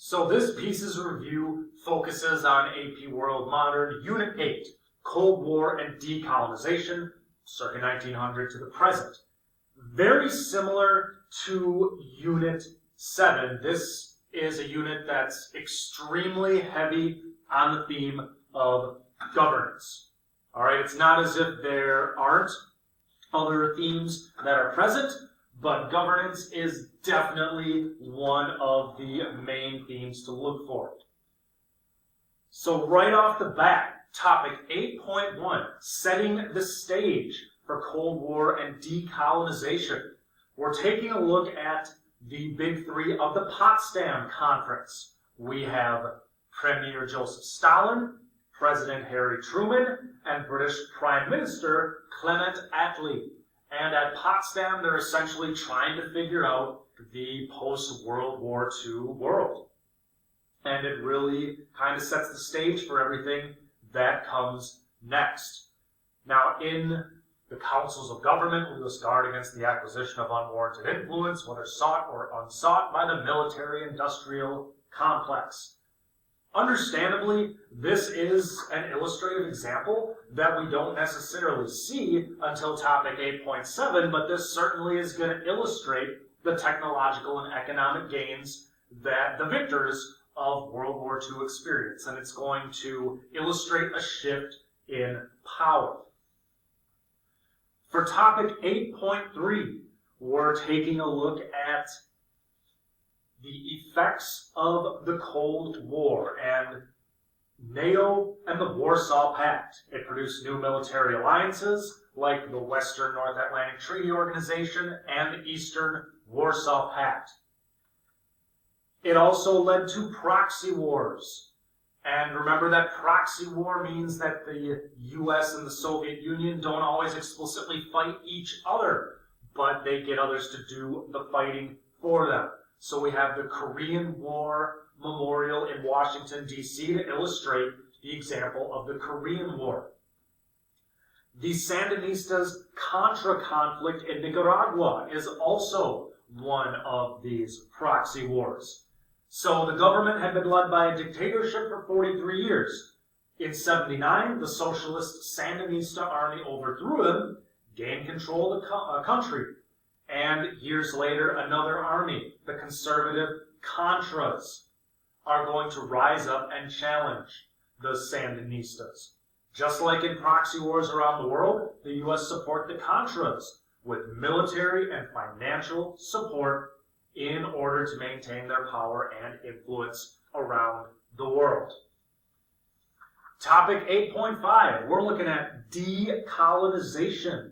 So this Pieces Review focuses on AP World Modern Unit 8, Cold War and Decolonization, circa 1900 to the present. Very similar to Unit 7, this is a unit that's extremely heavy on the theme of governance. All right, it's not as if there aren't other themes that are present, but governance is definitely one of the main themes to look for. So right off the bat, topic 8.1, setting the stage for Cold War and decolonization. We're taking a look at the big three of the Potsdam Conference. We have Premier Joseph Stalin, President Harry Truman, and British Prime Minister Clement Attlee. And at Potsdam, they're essentially trying to figure out the post-World War II world. And it really kind of sets the stage for everything that comes next. Now, in the councils of government, we must guard against the acquisition of unwarranted influence, whether sought or unsought, by the military-industrial complex. Understandably, this is an illustrative example that we don't necessarily see until topic 8.7, but this certainly is going to illustrate the technological and economic gains that the victors of World War II experience, and it's going to illustrate a shift in power. For topic 8.3, we're taking a look at the effects of the Cold War and NATO and the Warsaw Pact. It produced new military alliances like the Western North Atlantic Treaty Organization and the Eastern Warsaw Pact. It also led to proxy wars. And remember that proxy war means that the US and the Soviet Union don't always explicitly fight each other, but they get others to do the fighting for them. So we have the Korean War Memorial in Washington, D.C. to illustrate the example of the Korean War. The Sandinistas' Contra conflict in Nicaragua is also one of these proxy wars. So the government had been led by a dictatorship for 43 years. In 79, the socialist Sandinista army overthrew them, gained control of the country. And years later, another army, the conservative Contras, are going to rise up and challenge the Sandinistas. Just like in proxy wars around the world, the U.S. support the Contras with military and financial support in order to maintain their power and influence around the world. Topic 8.5, we're looking at decolonization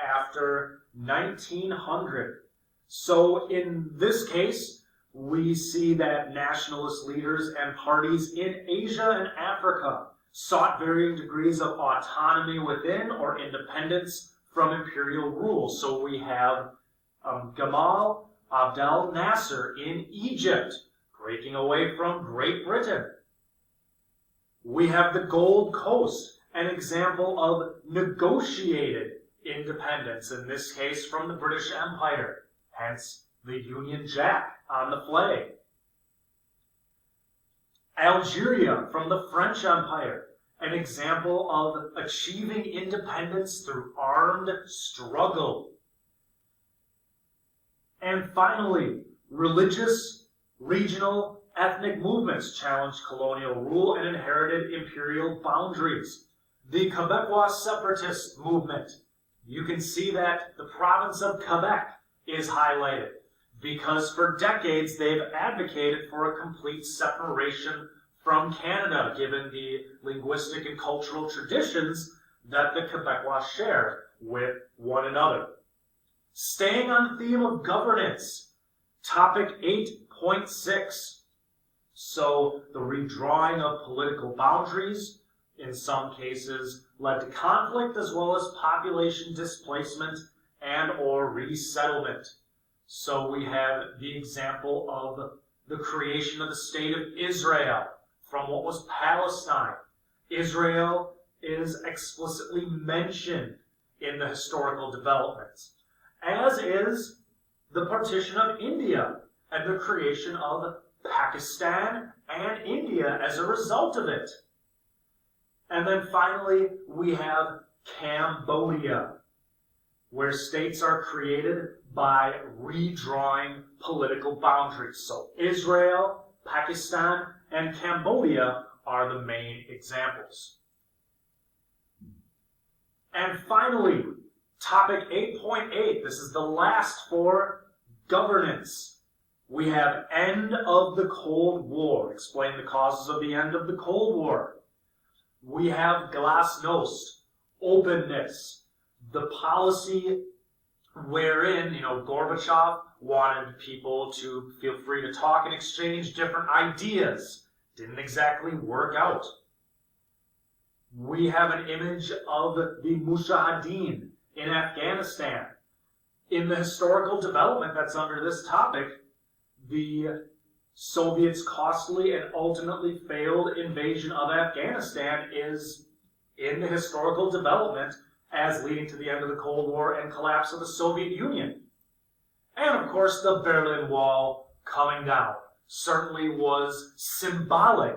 after 1900. So in this case, we see that nationalist leaders and parties in Asia and Africa sought varying degrees of autonomy within or independence from imperial rule. So we have Gamal Abdel Nasser in Egypt, breaking away from Great Britain. We have the Gold Coast, an example of negotiated independence, in this case from the British Empire, hence the Union Jack on the flag. Algeria from the French Empire, an example of achieving independence through armed struggle. And finally, religious, regional, ethnic movements challenged colonial rule and inherited imperial boundaries. The Quebecois separatist movement, you can see that the province of Quebec is highlighted because for decades they've advocated for a complete separation from Canada, given the linguistic and cultural traditions that the Quebecois share with one another. Staying on the theme of governance, topic 8.6. So the redrawing of political boundaries, in some cases, led to conflict as well as population displacement and or resettlement. So we have the example of the creation of the state of Israel from what was Palestine. Israel is explicitly mentioned in the historical developments, as is the partition of India and the creation of Pakistan, and India as a result of it. And then finally, we have Cambodia, where states are created by redrawing political boundaries. So Israel, Pakistan, and Cambodia are the main examples. And finally, topic 8.8, this is the last for governance. We have end of the Cold War, explain the causes of the end of the Cold War. We have glasnost, openness, the policy wherein, Gorbachev wanted people to feel free to talk and exchange different ideas. Didn't exactly work out. We have an image of the Mujahideen in Afghanistan. In the historical development that's under this topic, the Soviets' costly and ultimately failed invasion of Afghanistan is in the historical development as leading to the end of the Cold War and collapse of the Soviet Union. And of course, the Berlin Wall coming down certainly was symbolic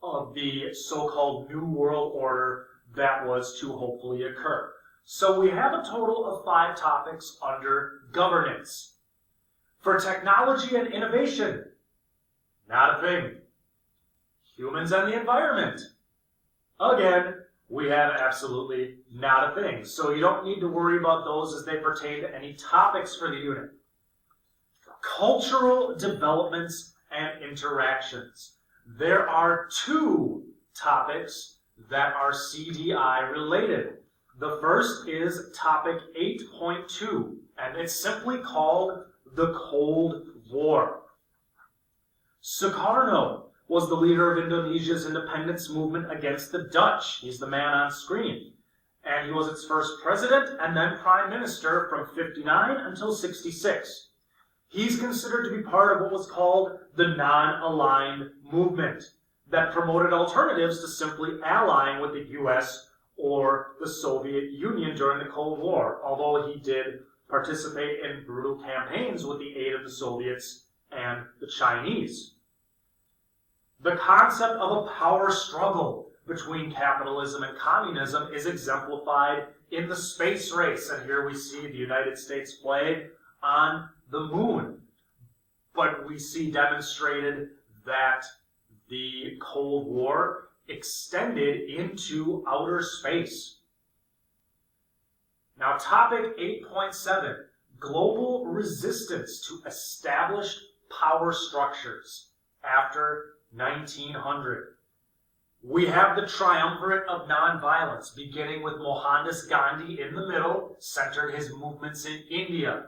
of the so-called New World Order that was to hopefully occur. So we have a total of 5 topics under governance. For technology and innovation, not a thing. Humans and the environment, again, we have absolutely not a thing. So you don't need to worry about those as they pertain to any topics for the unit. Cultural developments and interactions. There are 2 topics that are CDI related. The first is topic 8.2, and it's simply called the Cold War. Sukarno was the leader of Indonesia's independence movement against the Dutch. He's the man on screen. And he was its first president and then prime minister from 59 until 66. He's considered to be part of what was called the non-aligned movement that promoted alternatives to simply allying with the US or the Soviet Union during the Cold War, although he did participate in brutal campaigns with the aid of the Soviets and the Chinese. The concept of a power struggle between capitalism and communism is exemplified in the space race, and here we see the United States flag on the moon. But we see demonstrated that the Cold War extended into outer space. Now, topic 8.7, global resistance to established power structures after 1900. We have the triumvirate of nonviolence, beginning with Mohandas Gandhi in the middle, centered his movements in India.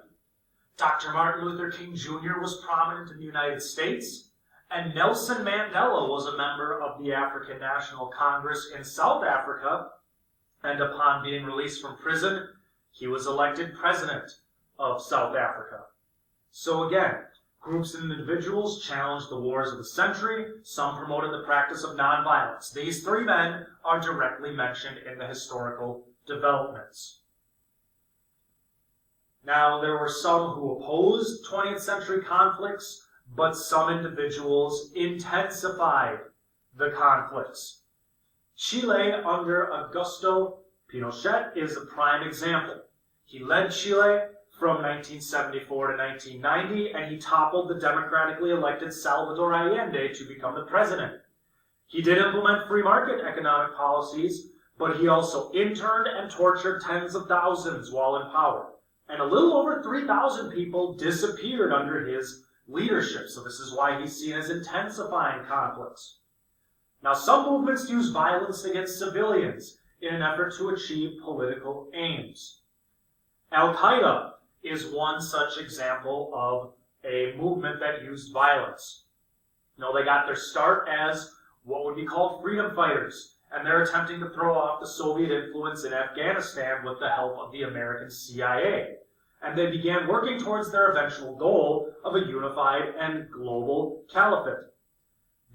Dr. Martin Luther King Jr. was prominent in the United States, and Nelson Mandela was a member of the African National Congress in South Africa, and upon being released from prison, he was elected president of South Africa. So again, groups and individuals challenged the wars of the century. Some promoted the practice of nonviolence. These 3 men are directly mentioned in the historical developments. Now, there were some who opposed 20th century conflicts, but some individuals intensified the conflicts. Chile under Augusto Pinochet is a prime example. He led Chile from 1974 to 1990, and he toppled the democratically elected Salvador Allende to become the president. He did implement free market economic policies, but he also interned and tortured tens of thousands while in power. And a little over 3,000 people disappeared under his leadership, so this is why he's seen as intensifying conflicts. Now, some movements use violence against civilians in an effort to achieve political aims. Al-Qaeda is one such example of a movement that used violence. They got their start as what would be called freedom fighters, and they're attempting to throw off the Soviet influence in Afghanistan with the help of the American CIA. And they began working towards their eventual goal of a unified and global caliphate.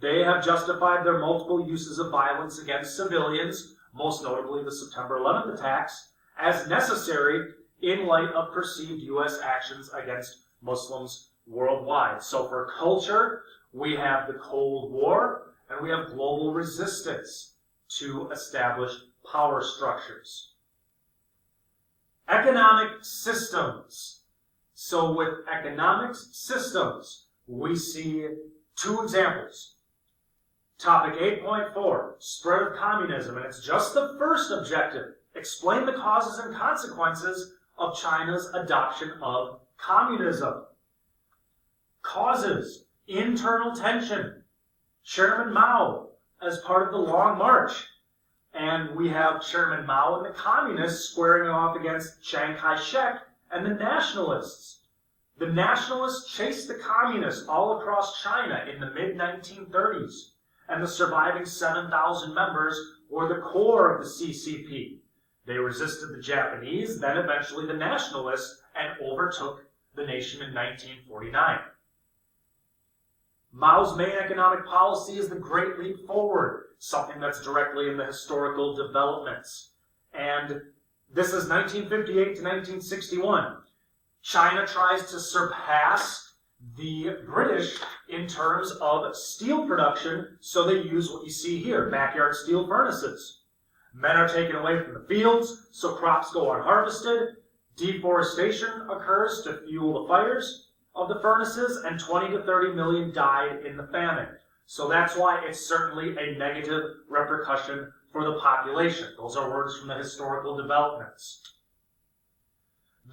They have justified their multiple uses of violence against civilians, most notably the September 11th attacks, as necessary in light of perceived U.S. actions against Muslims worldwide. So for culture, We have the Cold War, and we have global resistance to established power structures. Economic systems. So with economic systems, we see two examples. Topic 8.4, spread of communism, and it's just the first objective. Explain the causes and consequences of China's adoption of communism. Causes, internal tension. Chairman Mao as part of the Long March. And we have Chairman Mao and the communists squaring off against Chiang Kai-shek and the nationalists. The nationalists chased the communists all across China in the mid-1930s, and the surviving 7,000 members were the core of the CCP. They resisted the Japanese, then eventually the nationalists, and overtook the nation in 1949. Mao's main economic policy is the Great Leap Forward, something that's directly in the historical developments. And this is 1958 to 1961. China tries to surpass the British in terms of steel production, so they use what you see here, backyard steel furnaces. Men are taken away from the fields, so crops go unharvested. Deforestation occurs to fuel the fires of the furnaces, and 20 to 30 million died in the famine. So that's why it's certainly a negative repercussion for the population. Those are words from the historical developments.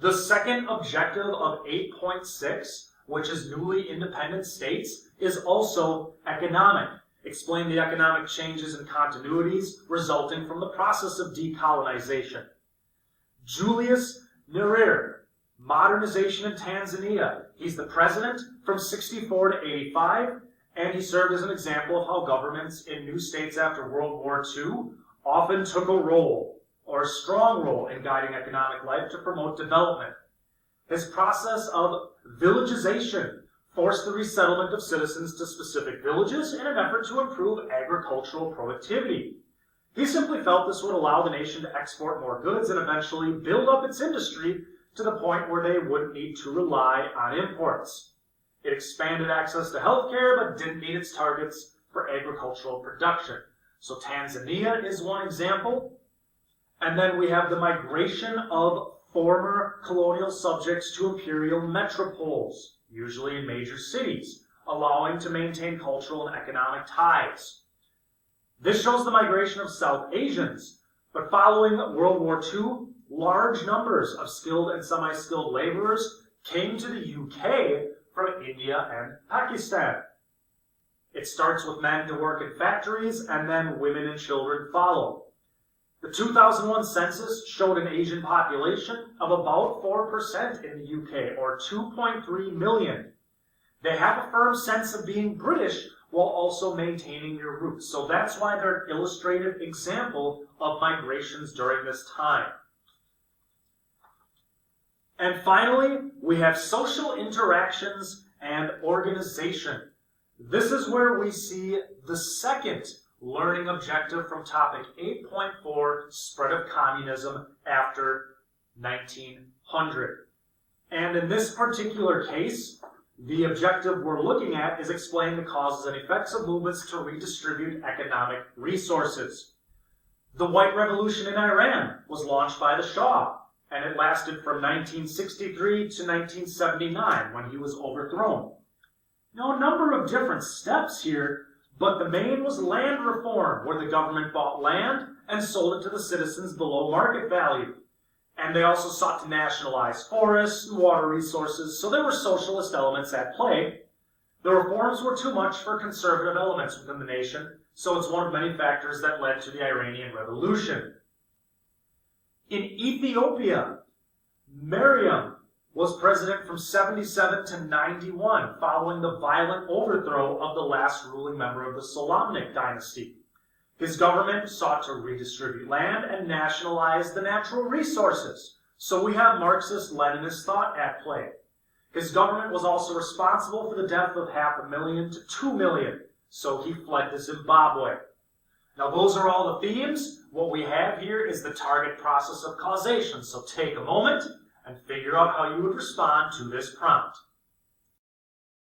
The second objective of 8.6, which is newly independent states, is also economic. Explain the economic changes and continuities resulting from the process of decolonization. Julius Nyerere, modernization in Tanzania. He's the president from 64 to 85, and he served as an example of how governments in new states after World War II often took a role, or a strong role, in guiding economic life to promote development. His process of villagization forced the resettlement of citizens to specific villages in an effort to improve agricultural productivity. He simply felt this would allow the nation to export more goods and eventually build up its industry to the point where they wouldn't need to rely on imports. It expanded access to healthcare, but didn't meet its targets for agricultural production. So Tanzania is one example. And then we have the migration of former colonial subjects to imperial metropoles, usually in major cities, allowing to maintain cultural and economic ties. This shows the migration of South Asians, but following World War II, large numbers of skilled and semi-skilled laborers came to the UK from India and Pakistan. It starts with men to work in factories, and then women and children follow. The 2001 census showed an Asian population of about 4% in the UK, or 2.3 million. They have a firm sense of being British while also maintaining their roots. So that's why they're an illustrative example of migrations during this time. And finally, we have social interactions and organization. This is where we see the second learning objective from topic 8.4, spread of communism after 1900. And in this particular case, the objective we're looking at is explain the causes and effects of movements to redistribute economic resources. The White Revolution in Iran was launched by the Shah, and it lasted from 1963 to 1979 when he was overthrown. Now, a number of different steps here, but the main was land reform, where the government bought land and sold it to the citizens below market value. And they also sought to nationalize forests and water resources, so there were socialist elements at play. The reforms were too much for conservative elements within the nation, so it's one of many factors that led to the Iranian Revolution. In Ethiopia, Mariam was president from 77 to 91, following the violent overthrow of the last ruling member of the Solamnic dynasty. His government sought to redistribute land and nationalize the natural resources. So we have Marxist-Leninist thought at play. His government was also responsible for the death of 500,000 to 2 million, so he fled to Zimbabwe. Now those are all the themes. What we have here is the target process of causation. So take a moment and figure out how you would respond to this prompt.